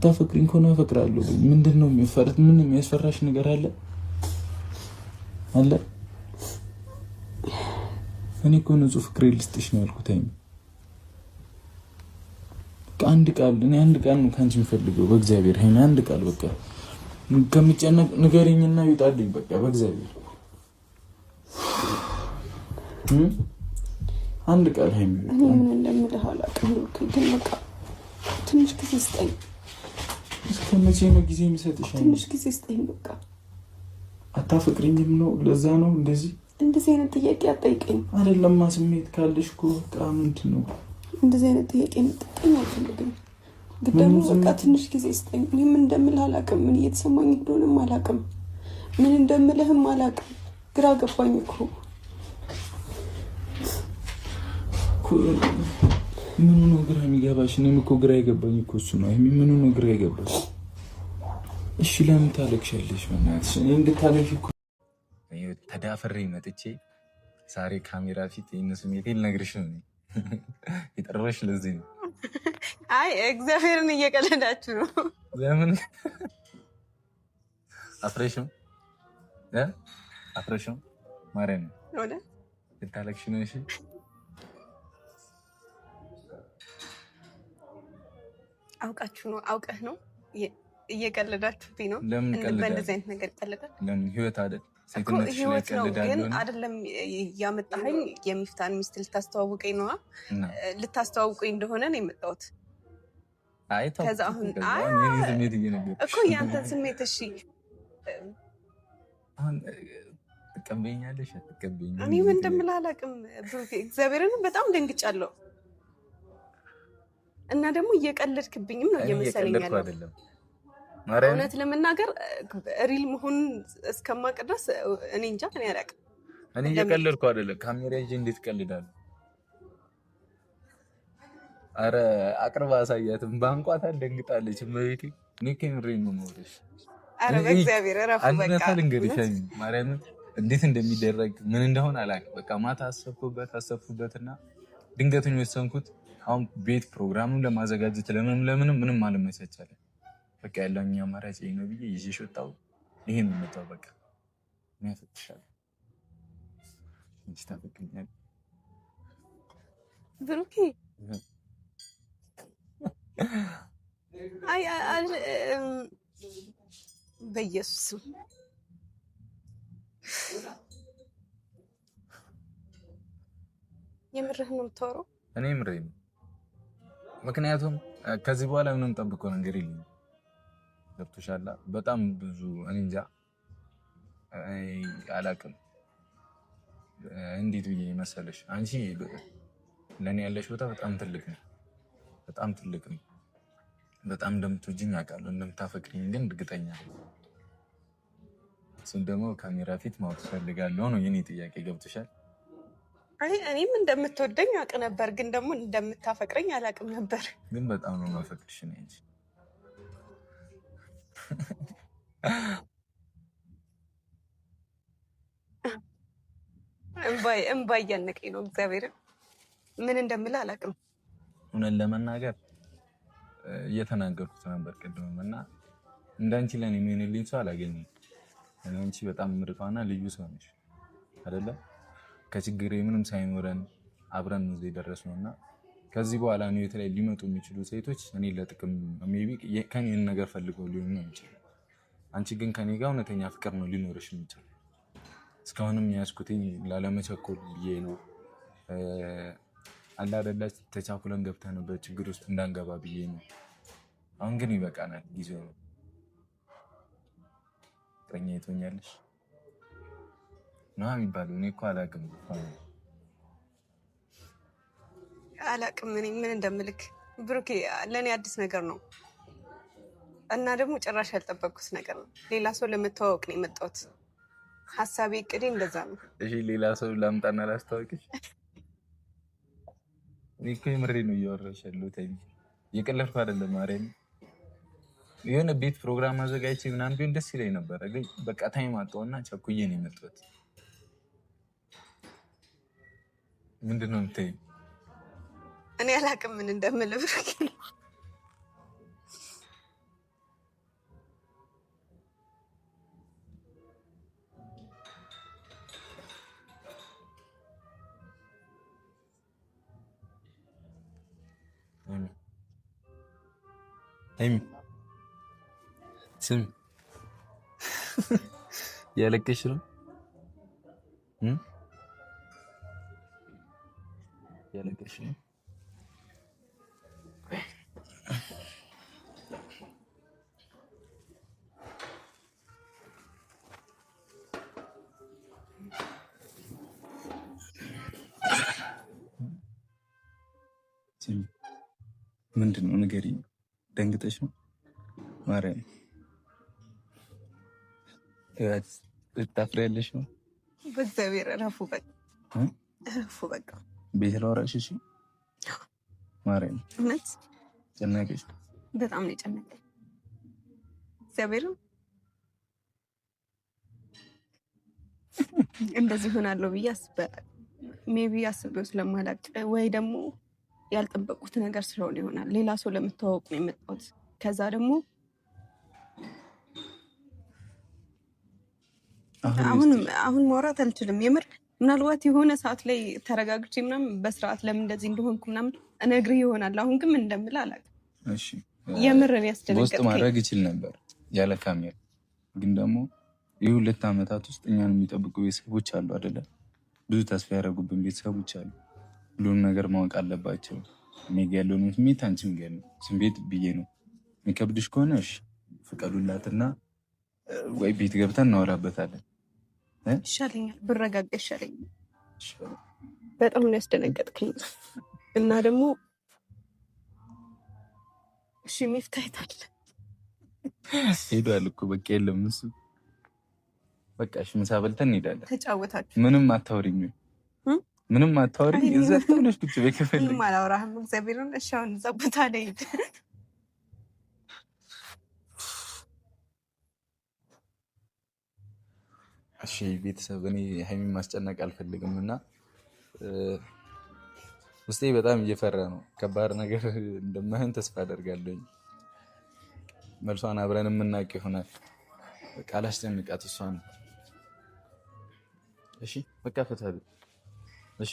የምታፈቅሪኝ ከሆነ አፈቅራለሁ። ምንድነው የሚፈራት? ምን የሚያስፈራሽ ነገር አለ? እኔ እኮ ንጹህ ፍቅሬ ልስጥሽ ነው ያልኩት። አንድ ቃል ነው ካንቺ የምፈልገው በእግዚአብሔር ሀይሚ፣ አንድ ቃል በቃ ከሚጨነቅ ንገሪኝና ይውጣልኝ በቃ በእግዚአብሔር አንድ ቃል ሀይሚ። ምን እንደምልህ አላውቅም፣ ግን በቃ ትንሽ ጊዜ ስጠኝ። እስከ መቼ ነው ጊዜ የሚሰጥሽ? ትንሽ ጊዜ ስጠኝ በቃ። አታፈቅሪኝም ነው? ለዛ ነው እንደዚህ አይነት ጥያቄ አትጠይቀኝ። አይደለማ ስሜት ካለሽ እኮ በቃ ምንድን ነው እንደዚህ አይነት ጥያቄ እንድጠይቀኝ አልፈልግም። ግን ደግሞ በቃ ትንሽ ጊዜ ስጠኝ። እኔ ምን እንደምልህ አላውቅም፣ ምን እየተሰማኝ እንደሆነም አላውቅም፣ ምን እንደምልህም አላውቅም። ግራ ገባኝ እኮ። ምኑ ነው ግራ የሚገባሽ? እኔም እኮ ግራ የገባኝ እኮ እሱ ነው። ምኑ ነው ግራ የገባሽ? እሺ ለምን ታለቅሻለሽ? በእናትሽ እኔ እንድታለቅሽ እኮ ተዳፈሬ መጥቼ ዛሬ ካሜራ ፊት ይህን ስሜቴን ልነግርሽ ነው የጠራሁሽ። ለዚህ ነው። አይ እግዚአብሔርን እየቀለዳችሁ ነው። ለምን አፍረሽም ማርያም ወደ ልታለቅሽ ነው? እሺ አውቃችሁ ነው? አውቀህ ነው? እየቀለዳችሁብኝ ነው? በእንደዚህ አይነት ነገር ይቀለዳል? ለምን ህይወት አይደል? ህይወት ነው ግን አይደለም። ያመጣኸኝ የሚፍታን ሚስት ልታስተዋውቀኝ ነዋ። ልታስተዋውቀኝ እንደሆነ ነው የመጣሁት። ከዛ አሁን እኮ ያንተን ስሜት እሺ ትቀበኛለሽ አትቀበይኝም? እኔ ምን እንደምልህ አላውቅም ብሩኬ፣ እግዚአብሔርን በጣም ደንግጫለሁ። እና ደግሞ እየቀለድክብኝም ነው እየመሰለኝ ያለው። እውነት ለመናገር ሪል መሆኑን እስከማውቅ ድረስ እኔ እንጃ። እኔ አላውቅም። እኔ እየቀለድኩ አይደለም። ካሜራ ይዤ እንዴት ቀልዳለሁ? አረ አቅርባ አሳያትም። ባንቋታ ደንግጣለች። በቤቴ እኔ ከምሬን ነው የምወደሽ። አረ በእግዚአብሔር እረፍ በቃ። አንተ ልንገርሽ ማርያም እንዴት እንደሚደረግ ምን እንደሆነ አላውቅም። በቃ ማታ አሰብኩበትና ድንገት ነው የወሰንኩት። አሁን ቤት ፕሮግራሙን ለማዘጋጀት ለምንም አልመቻቻለ። በቃ ያለኝ አማራጭ ይሄ ነው ብዬ ይዤሽ ወጣሁ። ይሄ ነው መጣው በቃ ምን ያፈጥሻል? እንስታፈቅኛል ብሩኬ። አይ በኢየሱስ የምርህ ነው የምታወራው? እኔ ምሬ ነው። ምክንያቱም ከዚህ በኋላ ምንም ጠብቀው ነገር የለም። ገብቶሻል? በጣም ብዙ እኔ እንጃ አላውቅም እንዴት ብዬ መሰለሽ። አንቺ ለኔ ያለሽ ቦታ በጣም ትልቅ ነው፣ በጣም ትልቅ ነው። በጣም እንደምትወጂኝ አውቃለሁ፣ እንደምታፈቅሪኝ ግን እርግጠኛ ነኝ። እሱን ደግሞ ካሜራ ፊት ማወቅ ፈልጋለሁ ነው የኔ ጥያቄ። ገብቶሻል? አይ እኔም እንደምትወደኝ አውቅ ነበር፣ ግን ደግሞ እንደምታፈቅረኝ አላውቅም ነበር። ግን በጣም ነው ማፈቅርሽ ነው እንጂ እምባ እያነቀኝ ነው። እግዚአብሔርን ምን እንደምልህ አላውቅም። እውነት ለመናገር እየተናገርኩት ነበር ቅድምም እና እንዳንቺ ለኔ የሚሆንልኝ ሰው አላገኘም። አንቺ በጣም ምርጧና ልዩ ሰው ነሽ አይደለ? ከችግሬ ምንም ሳይኖረን አብረን ነው እዚህ የደረስነውና ከዚህ በኋላ ነው የተለይ ሊመጡ የሚችሉ ሴቶች እኔ ለጥቅም ሜቢ ከኔን ነገር ፈልገው ሊሆን ነው እንጂ አንቺ ግን ከኔ ጋር እውነተኛ ፍቅር ነው ሊኖርሽ የሚችል። እስካሁንም ያስኩትኝ ላለመቸኮል ብዬ ነው። አላደላች ተቻኩለን ገብተንበት ችግር ውስጥ እንዳንገባ ብዬ ነው። አሁን ግን ይበቃናል፣ ጊዜው ነው። ፍቅረኛ ትሆኛለሽ ነው የሚባለው። እኔ እኮ አላውቅም እኔ ምን እንደምልክ ብሩኬ። ለእኔ አዲስ ነገር ነው እና ደግሞ ጭራሽ ያልጠበቅኩት ነገር ነው። ሌላ ሰው ለመተዋወቅ ነው የመጣሁት። ሀሳቤ እቅዴ እንደዛ ነው። እሺ ሌላ ሰው ላምጣና ላስተዋወቅሽ? እኔ እኮ የምሬ ነው እያወራሽ ያለሁት። እየቀለድኩ አይደለም ማርያም። የሆነ ቤት ፕሮግራም አዘጋጅቼ ምናምን ቢሆን ደስ ይለኝ ነበረ፣ ግን በቃ ታይም አጣሁና ቸኩዬ ነው የመጣሁት። ምንድን ነው የምታይኝ? እኔ አላውቅም ምን እንደምልህ ብሩኬ። ሀይሚ ስም ያለቀሽ ነው ያለቀሽ ነው። ምንድን ነው ንገሪኝ። ደንግጠሽ ነው ማርያም? ታፍሪያለሽ ነው? በእግዚአብሔር እረፉ በቃ እረፉ በቃ። ቤት ላወራሽ። እሺ ማርያም እውነት ጨነቀሽ? በጣም ነው የጨነቀኝ። እግዚአብሔርም እንደዚህ ሆናለሁ ብዬ ሜቢ አስቤው ስለማላቅ ወይ ደግሞ ያልጠበቁት ነገር ስለሆነ ይሆናል። ሌላ ሰው ለመተዋወቅ ነው የመጣሁት። ከዛ ደግሞ አሁን ማውራት አልችልም የምር። ምናልባት የሆነ ሰዓት ላይ ተረጋግቼ ምናምን በስርዓት ለምን እንደዚህ እንደሆንኩ ምናምን እነግርህ ይሆናል። አሁን ግን ምን እንደምልህ አላውቅም። እሺ የምር ያስደነገጥከኝ። ውስጥ ማድረግ ይችል ነበር ያለ ካሜራ። ግን ደግሞ የ2 ዓመታት ውስጥ እኛን የሚጠብቁ ቤተሰቦች አሉ አይደለ? ብዙ ተስፋ ያደረጉብን ቤተሰቦች አሉ። ሁሉንም ነገር ማወቅ አለባቸው። እኔ ጋ ያለውን ስሜት አንቺም ጋ ያለው ስሜት ብዬ ነው። የሚከብድሽ ከሆነ እሺ ፍቀዱላትና ወይ ቤት ገብተን እናወራበታለን። ይሻለኛል፣ ብረጋጋ ይሻለኛል። በጣም ነው ያስደነገጥከኝ። እና ደግሞ እሺ ሚፍታይታል ሄዷል እኮ በቃ የለም እሱ። በቃ እሺ ምሳ በልተን እንሄዳለን። ተጫወታችሁ። ምንም አታወሪኝ ምንም አታወሪኝ። እዛ ተውለሽ ቁጭ በከፈል ምንም አላወራህም። እግዚአብሔርን እሺ አሁን እዛ ቦታ ላይ ሄድ። እሺ ቤተሰብ፣ እኔ ሀይሚን ማስጨነቅ አልፈልግም እና ውስጤ በጣም እየፈራ ነው። ከባድ ነገር እንደማይሆን ተስፋ አደርጋለሁ። መልሷን አብረን የምናውቅ ይሆናል። በቃ አላስጨንቃት እሷን። እሺ በቃ ፈታሉ። እሺ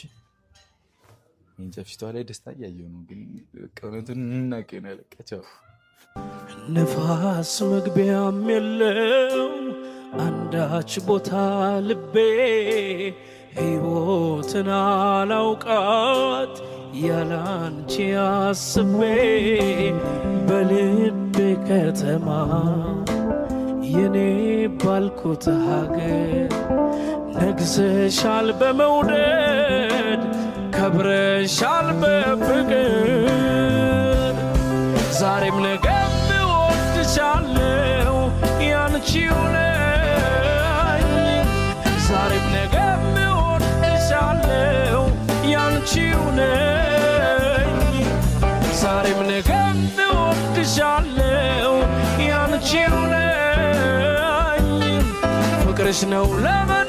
እንጃ ፊቷ ላይ ደስታ እያየሁ ነው፣ ግን እውነቱን እናውቅ ነው ያለቀቸው። ንፋስ መግቢያም የለው አንዳች ቦታ ልቤ ሕይወትን አላውቃት ያላንቺ አስቤ በልቤ ከተማ የኔ ባልኩት ሀገር ነግሰሻል በመውደድ ከብረሻል በፍቅር ዛሬም ነገም እወድሻለሁ ያንቺው ነኝ ዛሬም ነገም እወድሻለሁ ያንቺው ነኝ ዛሬም ነገም እወድሻለሁ ያንቺው ነኝ ፍቅርሽ ነው ለምን